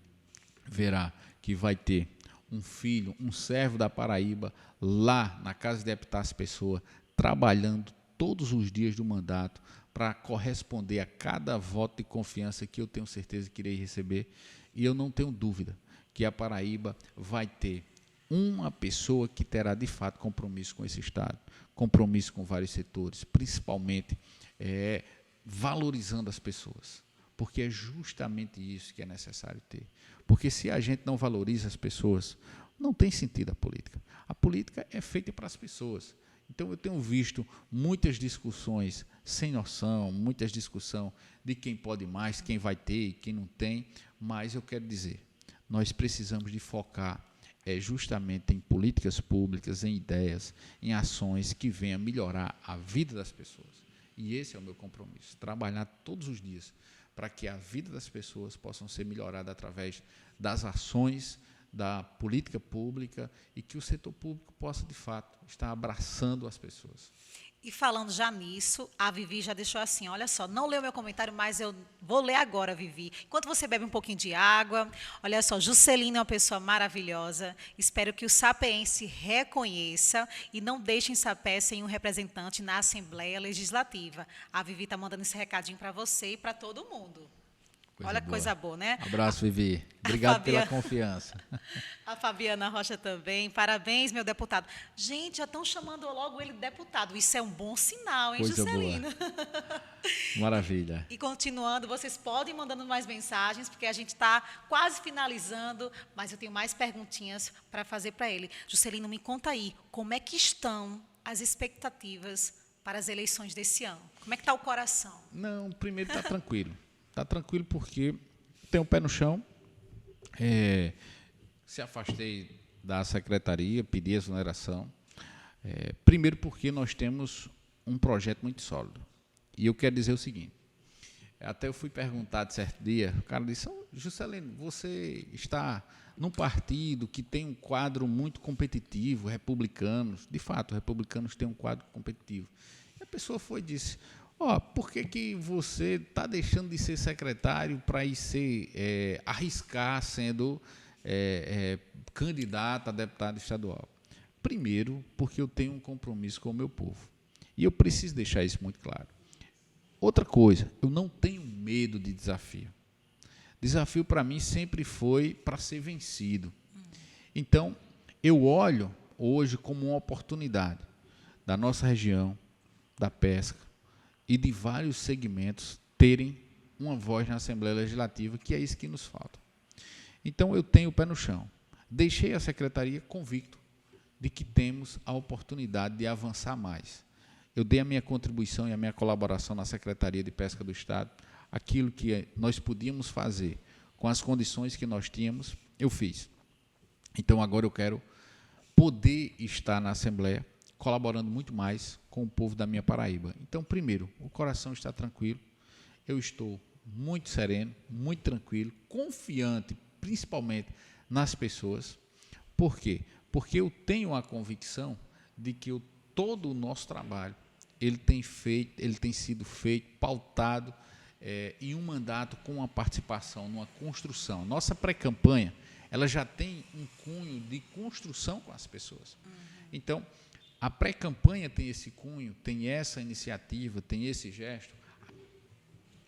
verá que vai ter um filho, um servo da Paraíba, lá na Casa de Deputados Pessoa, trabalhando todos os dias do mandato para corresponder a cada voto de confiança que eu tenho certeza que irei receber. E eu não tenho dúvida que a Paraíba vai ter uma pessoa que terá, de fato, compromisso com esse Estado, compromisso com vários setores, principalmente valorizando as pessoas, porque é justamente isso que é necessário ter. Porque se a gente não valoriza as pessoas, não tem sentido a política. A política é feita para as pessoas. Então, eu tenho visto muitas discussões sem noção, muitas discussões de quem pode mais, quem vai ter e quem não tem, mas eu quero dizer, nós precisamos de focar justamente em políticas públicas, em ideias, em ações que venham melhorar a vida das pessoas. E esse é o meu compromisso, trabalhar todos os dias para que a vida das pessoas possam ser melhorada através das ações da política pública e que o setor público possa, de fato, estar abraçando as pessoas. E falando já nisso, a Vivi já deixou assim, olha só, não leu meu comentário, mas eu vou ler agora, Vivi. Enquanto você bebe um pouquinho de água, olha só, Juscelino é uma pessoa maravilhosa, espero que o sapeense reconheça e não deixe em Sapé sem um representante na Assembleia Legislativa. A Vivi está mandando esse recadinho para você e para todo mundo. Olha que coisa boa, né? Abraço, Vivi. Obrigado pela confiança. A Fabiana Rocha também. Parabéns, meu deputado. Gente, já estão chamando logo ele de deputado. Isso é um bom sinal, hein, Coisa Juscelino? boa. Maravilha. E continuando, vocês podem ir mandando mais mensagens, porque a gente está quase finalizando, mas eu tenho mais perguntinhas para fazer para ele. Juscelino, me conta aí, como é que estão as expectativas para as eleições desse ano? Como é que está o coração? Não, primeiro está tranquilo. Está tranquilo porque tenho o pé no chão. Se afastei da secretaria, pedi exoneração. Primeiro porque nós temos um projeto muito sólido. E eu quero dizer o seguinte, até eu fui perguntado certo dia, o cara disse, Juscelino, você está num partido que tem um quadro muito competitivo, republicanos, de fato, republicanos têm um quadro competitivo. E a pessoa foi e disse, por que você está deixando de ser secretário para ir arriscar sendo candidato a deputado estadual? Primeiro, porque eu tenho um compromisso com o meu povo. E eu preciso deixar isso muito claro. Outra coisa, eu não tenho medo de desafio. Desafio para mim sempre foi para ser vencido. Então, eu olho hoje como uma oportunidade da nossa região, da pesca e de vários segmentos terem uma voz na Assembleia Legislativa, que é isso que nos falta. Então, eu tenho o pé no chão. Deixei a secretaria convicto de que temos a oportunidade de avançar mais. Eu dei a minha contribuição e a minha colaboração na Secretaria de Pesca do Estado. Aquilo que nós podíamos fazer com as condições que nós tínhamos, eu fiz. Então, agora eu quero poder estar na Assembleia, colaborando muito mais com o povo da minha Paraíba. Então, primeiro, o coração está tranquilo, eu estou muito sereno, muito tranquilo, confiante, principalmente nas pessoas. Por quê? Porque eu tenho a convicção de que todo o nosso trabalho ele tem sido feito, pautado em um mandato com uma participação, numa construção. Nossa pré-campanha, ela já tem um cunho de construção com as pessoas. Então, a pré-campanha tem esse cunho, tem essa iniciativa, tem esse gesto.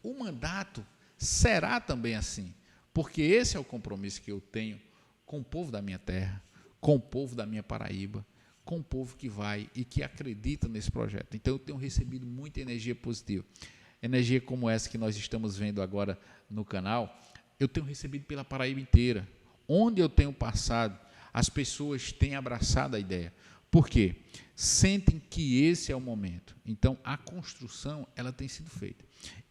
O mandato será também assim, porque esse é o compromisso que eu tenho com o povo da minha terra, com o povo da minha Paraíba, com o povo que vai e que acredita nesse projeto. Então, eu tenho recebido muita energia positiva. Energia como essa que nós estamos vendo agora no canal, eu tenho recebido pela Paraíba inteira. Onde eu tenho passado, as pessoas têm abraçado a ideia. Por quê? Sentem que esse é o momento. Então, a construção ela tem sido feita.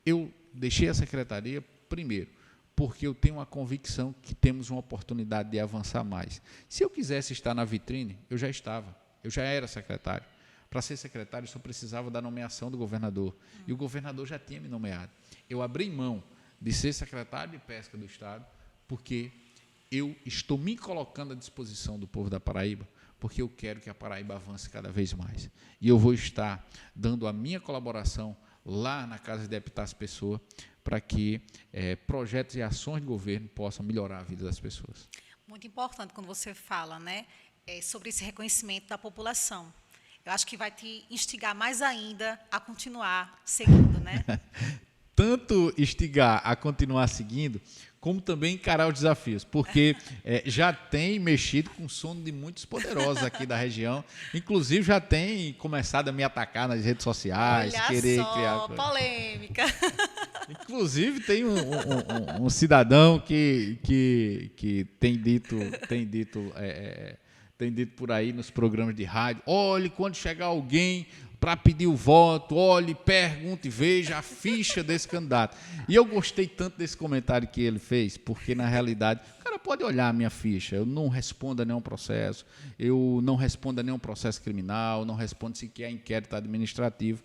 Eu deixei a secretaria, primeiro, porque eu tenho a convicção que temos uma oportunidade de avançar mais. Se eu quisesse estar na vitrine, eu já estava. Eu já era secretário. Para ser secretário, eu só precisava da nomeação do governador. E o governador já tinha me nomeado. Eu abri mão de ser secretário de Pesca do Estado, porque eu estou me colocando à disposição do povo da Paraíba, porque eu quero que a Paraíba avance cada vez mais. E eu vou estar dando a minha colaboração lá na Casa de Deputados Pessoa, para que projetos e ações de governo possam melhorar a vida das pessoas. Muito importante quando você fala, né, sobre esse reconhecimento da população. Eu acho que vai te instigar mais ainda a continuar seguindo, né? Tanto instigar a continuar seguindo, como também encarar os desafios, porque já tem mexido com o sono de muitos poderosos aqui da região, inclusive já tem começado a me atacar nas redes sociais, Olha querer só, criar polêmica. Inclusive tem um cidadão que tem dito por aí nos programas de rádio, olhe, quando chegar alguém para pedir o voto, olhe, pergunte, veja a ficha desse candidato. E eu gostei tanto desse comentário que ele fez, porque, na realidade, o cara pode olhar a minha ficha, eu não respondo a nenhum processo, eu não respondo a nenhum processo criminal, não respondo sequer a inquérito administrativo,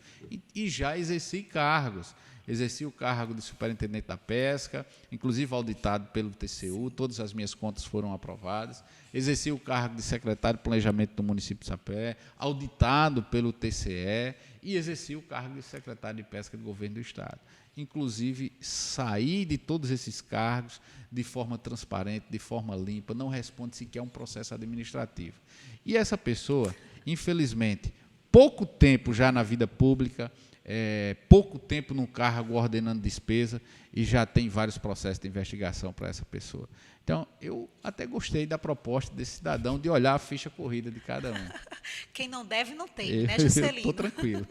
e já exerci cargos. Exerci o cargo de superintendente da pesca, inclusive auditado pelo TCU, todas as minhas contas foram aprovadas. Exerci o cargo de secretário de planejamento do município de Sapé, auditado pelo TCE, e exerci o cargo de secretário de pesca do governo do Estado. Inclusive, saí de todos esses cargos de forma transparente, de forma limpa, não responde sequer a um processo administrativo. E essa pessoa, infelizmente, pouco tempo já na vida pública, pouco tempo no cargo ordenando despesa e já tem vários processos de investigação para essa pessoa. Então, eu até gostei da proposta desse cidadão de olhar a ficha corrida de cada um. Quem não deve, não tem, né, Juscelino? Estou tranquilo.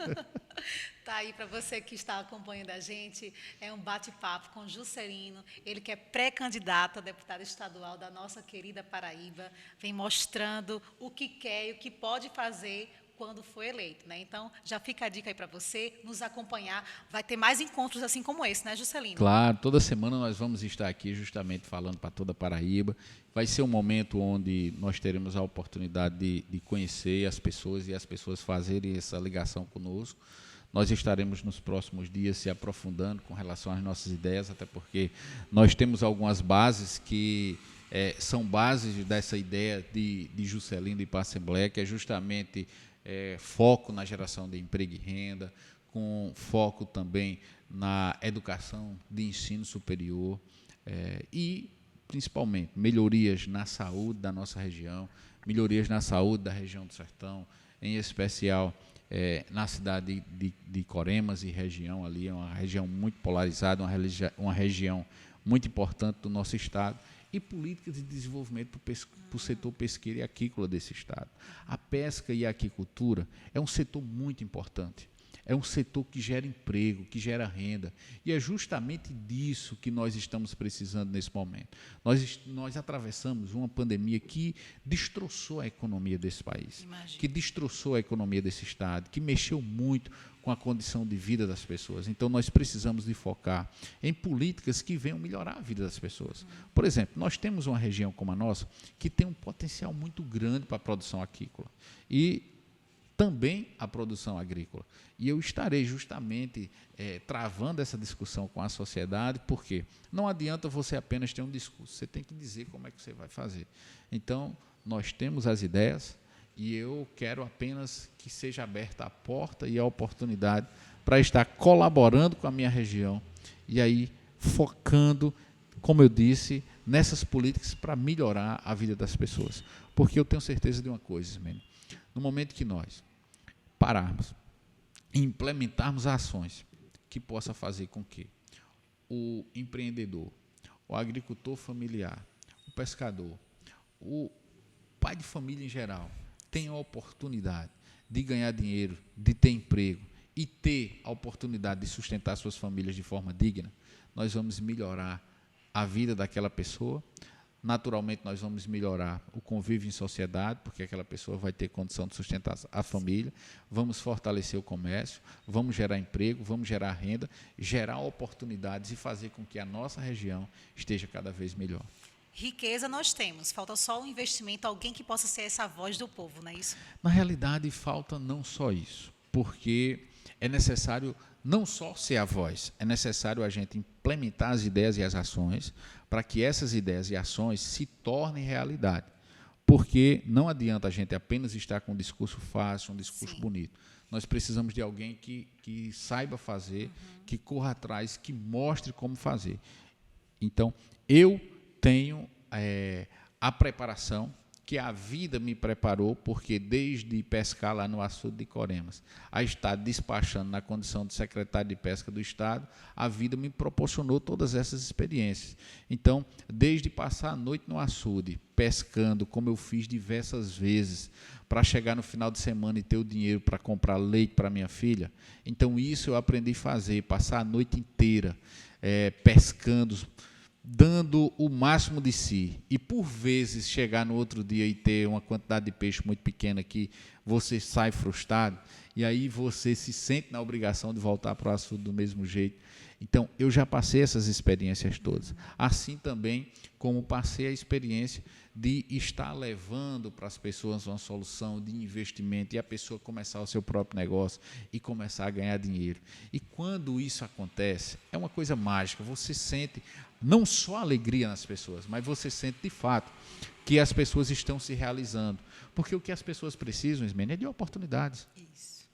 Tá aí para você que está acompanhando a gente, é um bate-papo com Juscelino, ele que é pré-candidato a deputado estadual da nossa querida Paraíba, vem mostrando o que quer e o que pode fazer quando for eleito, né? Então, já fica a dica aí para você nos acompanhar. Vai ter mais encontros assim como esse, né, Juscelino? Claro, toda semana nós vamos estar aqui justamente falando para toda a Paraíba. Vai ser um momento onde nós teremos a oportunidade de conhecer as pessoas e as pessoas fazerem essa ligação conosco. Nós estaremos nos próximos dias se aprofundando com relação às nossas ideias, até porque nós temos algumas bases que são bases dessa ideia de Juscelino e para a Assembleia, que é justamente foco na geração de emprego e renda, com foco também na educação de ensino superior e, principalmente, melhorias na saúde da nossa região, melhorias na saúde da região do Sertão, em especial na cidade de Coremas e região ali, é uma região muito polarizada, uma região muito importante do nosso estado, e políticas de desenvolvimento para o setor pesqueiro e aquícola desse estado. A pesca e a aquicultura é um setor muito importante. É um setor que gera emprego, que gera renda. E é justamente disso que nós estamos precisando nesse momento. Nós atravessamos uma pandemia que destroçou a economia desse país, que destroçou a economia desse estado, que mexeu muito com a condição de vida das pessoas. Então, nós precisamos de focar em políticas que venham melhorar a vida das pessoas. Por exemplo, nós temos uma região como a nossa que tem um potencial muito grande para a produção aquícola. E também a produção agrícola. E eu estarei justamente travando essa discussão com a sociedade, porque não adianta você apenas ter um discurso, você tem que dizer como é que você vai fazer. Então, nós temos as ideias e eu quero apenas que seja aberta a porta e a oportunidade para estar colaborando com a minha região e aí focando, como eu disse, nessas políticas para melhorar a vida das pessoas. Porque eu tenho certeza de uma coisa, Ismênio, no momento que nós pararmos e implementarmos ações que possa fazer com que o empreendedor, o agricultor familiar, o pescador, o pai de família em geral, tenha a oportunidade de ganhar dinheiro, de ter emprego e ter a oportunidade de sustentar suas famílias de forma digna, nós vamos melhorar a vida daquela pessoa. Naturalmente, nós vamos melhorar o convívio em sociedade, porque aquela pessoa vai ter condição de sustentar a família, vamos fortalecer o comércio, vamos gerar emprego, vamos gerar renda, gerar oportunidades e fazer com que a nossa região esteja cada vez melhor. Riqueza nós temos, falta só um investimento, alguém que possa ser essa voz do povo, não é isso? Na realidade, falta não só isso, porque é necessário não só ser a voz, é necessário a gente implementar as ideias e as ações para que essas ideias e ações se tornem realidade. Porque não adianta a gente apenas estar com um discurso fácil, um discurso bonito. Nós precisamos de alguém que saiba fazer, que corra atrás, que mostre como fazer. Então, eu tenho a preparação que a vida me preparou, porque desde pescar lá no açude de Coremas, a estar despachando na condição de secretário de pesca do Estado, a vida me proporcionou todas essas experiências. Então, desde passar a noite no açude, pescando, como eu fiz diversas vezes, para chegar no final de semana e ter o dinheiro para comprar leite para minha filha, então isso eu aprendi a fazer, passar a noite inteira pescando, dando o máximo de si, e por vezes chegar no outro dia e ter uma quantidade de peixe muito pequena que você sai frustrado, e aí você se sente na obrigação de voltar para o açude do mesmo jeito. Então, eu já passei essas experiências todas. Assim também como passei a experiência de estar levando para as pessoas uma solução de investimento e a pessoa começar o seu próprio negócio e começar a ganhar dinheiro. E quando isso acontece, é uma coisa mágica. Você sente não só alegria nas pessoas, mas você sente de fato que as pessoas estão se realizando. Porque o que as pessoas precisam, Ismênia, é de oportunidades. Isso.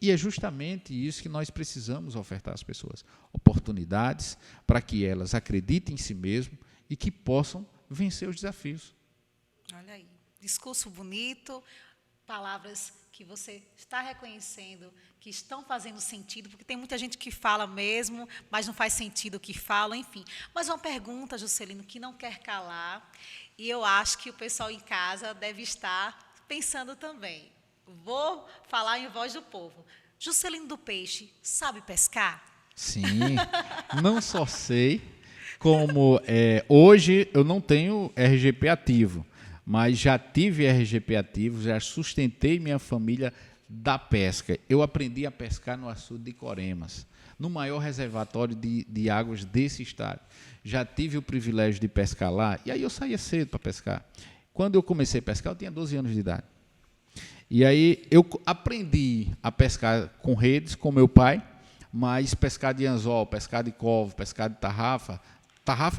E é justamente isso que nós precisamos ofertar às pessoas. Oportunidades para que elas acreditem em si mesmas e que possam vencer os desafios. Olha aí, discurso bonito, palavras que você está reconhecendo, que estão fazendo sentido, porque tem muita gente que fala mesmo, mas não faz sentido o que fala, enfim. Mas uma pergunta, Juscelino, que não quer calar, e eu acho que o pessoal em casa deve estar pensando também. Vou falar em voz do povo. Juscelino do Peixe sabe pescar? Sim, não só sei, como hoje eu não tenho RGP ativo, mas já tive RGP ativo, já sustentei minha família da pesca. Eu aprendi a pescar no açude de Coremas, no maior reservatório de águas desse estado. Já tive o privilégio de pescar lá, e aí eu saía cedo para pescar. Quando eu comecei a pescar, eu tinha 12 anos de idade. E aí eu aprendi a pescar com redes com meu pai, mas pescar de anzol, pescar de covo, pescar de tarrafa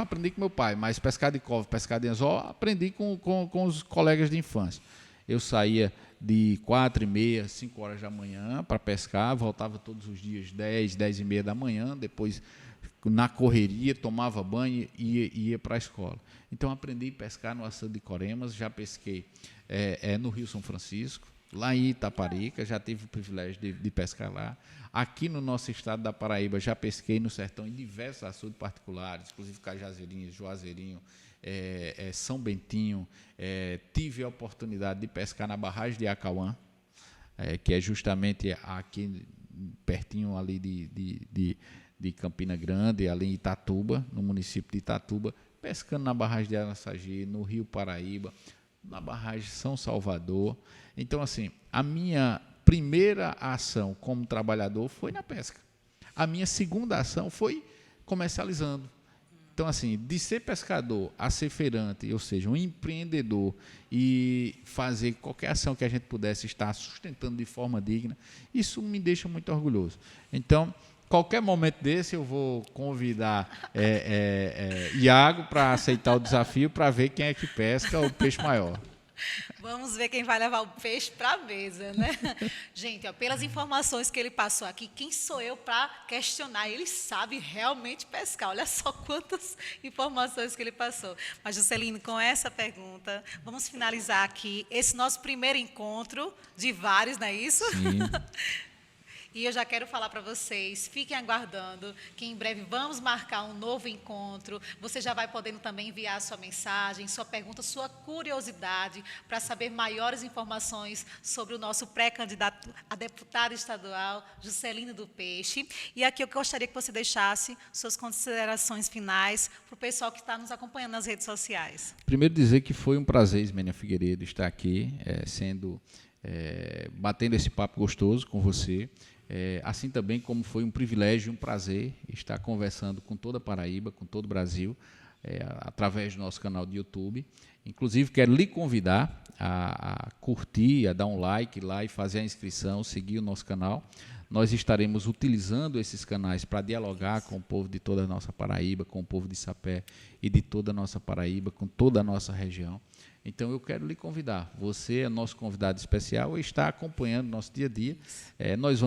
aprendi com meu pai, mas pescar de covo, pescar de anzol, aprendi com os colegas de infância. Eu saía de 4h30, 5 horas da manhã para pescar, voltava todos os dias 10, 10h30 da manhã, depois na correria, tomava banho e ia para a escola. Então aprendi a pescar no açude de Coremas, já pesquei no Rio São Francisco, lá em Itaparica, já tive o privilégio de pescar lá. Aqui no nosso estado da Paraíba, já pesquei no sertão em diversos açudes particulares, inclusive Cajazeirinho, Juazeirinho, São Bentinho. Tive a oportunidade de pescar na barragem de Acauã, que é justamente aqui pertinho ali de Campina Grande, ali em Itatuba, no município de Itatuba, pescando na barragem de Araçagi, no Rio Paraíba, na barragem São Salvador. Então, assim, a minha primeira ação como trabalhador foi na pesca. A minha segunda ação foi comercializando. Então, assim, de ser pescador a ser feirante, ou seja, um empreendedor, e fazer qualquer ação que a gente pudesse estar sustentando de forma digna, isso me deixa muito orgulhoso. Então, qualquer momento desse, eu vou convidar Iago para aceitar o desafio, para ver quem é que pesca o peixe maior. Vamos ver quem vai levar o peixe para a mesa, né? Gente, ó, pelas informações que ele passou aqui, quem sou eu para questionar? Ele sabe realmente pescar. Olha só quantas informações que ele passou. Mas, Juscelino, com essa pergunta, vamos finalizar aqui esse nosso primeiro encontro de vários, não é isso? Sim. E eu já quero falar para vocês, fiquem aguardando, que em breve vamos marcar um novo encontro. Você já vai podendo também enviar sua mensagem, sua pergunta, sua curiosidade, para saber maiores informações sobre o nosso pré-candidato a deputado estadual, Juscelino do Peixe. E aqui eu gostaria que você deixasse suas considerações finais para o pessoal que está nos acompanhando nas redes sociais. Primeiro dizer que foi um prazer, Ismênia Figueiredo, estar aqui, batendo esse papo gostoso com você. Assim também como foi um privilégio e um prazer estar conversando com toda a Paraíba, com todo o Brasil, através do nosso canal de YouTube. Inclusive, quero lhe convidar a curtir, a dar um like lá e fazer a inscrição, seguir o nosso canal. Nós estaremos utilizando esses canais para dialogar com o povo de toda a nossa Paraíba, com o povo de Sapé e de toda a nossa Paraíba, com toda a nossa região. Então, eu quero lhe convidar. Você é nosso convidado especial e está acompanhando nosso dia a dia. Nós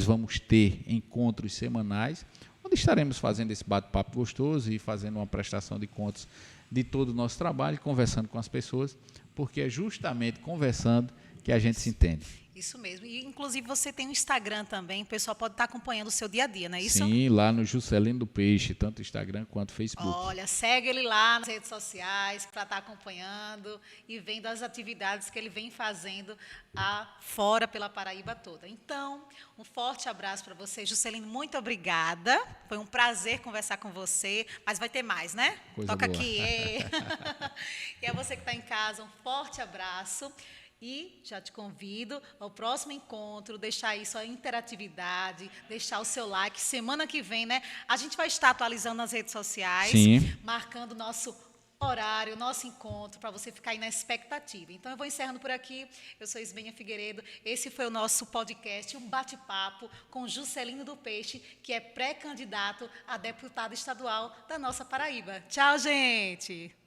vamos ter encontros semanais, onde estaremos fazendo esse bate-papo gostoso e fazendo uma prestação de contas de todo o nosso trabalho, conversando com as pessoas, porque é justamente conversando que a gente se entende. Isso mesmo. E, inclusive, você tem um Instagram também, o pessoal pode estar acompanhando o seu dia a dia, não é isso? Sim, lá no Juscelino do Peixe, tanto Instagram quanto Facebook. Olha, segue ele lá nas redes sociais para estar acompanhando e vendo as atividades que ele vem fazendo fora pela Paraíba toda. Então, um forte abraço para você, Juscelino, muito obrigada. Foi um prazer conversar com você, mas vai ter mais, né? Coisa Toca boa. aqui. E a você que está em casa, um forte abraço. E já te convido ao próximo encontro, deixar aí sua interatividade, deixar o seu like. Semana que vem, né? A gente vai estar atualizando nas redes sociais, Sim. marcando o nosso horário, nosso encontro, para você ficar aí na expectativa. Então, eu vou encerrando por aqui. Eu sou Ismênia Figueiredo. Esse foi o nosso podcast, um bate-papo com Juscelino do Peixe, que é pré-candidato a deputado estadual da nossa Paraíba. Tchau, gente!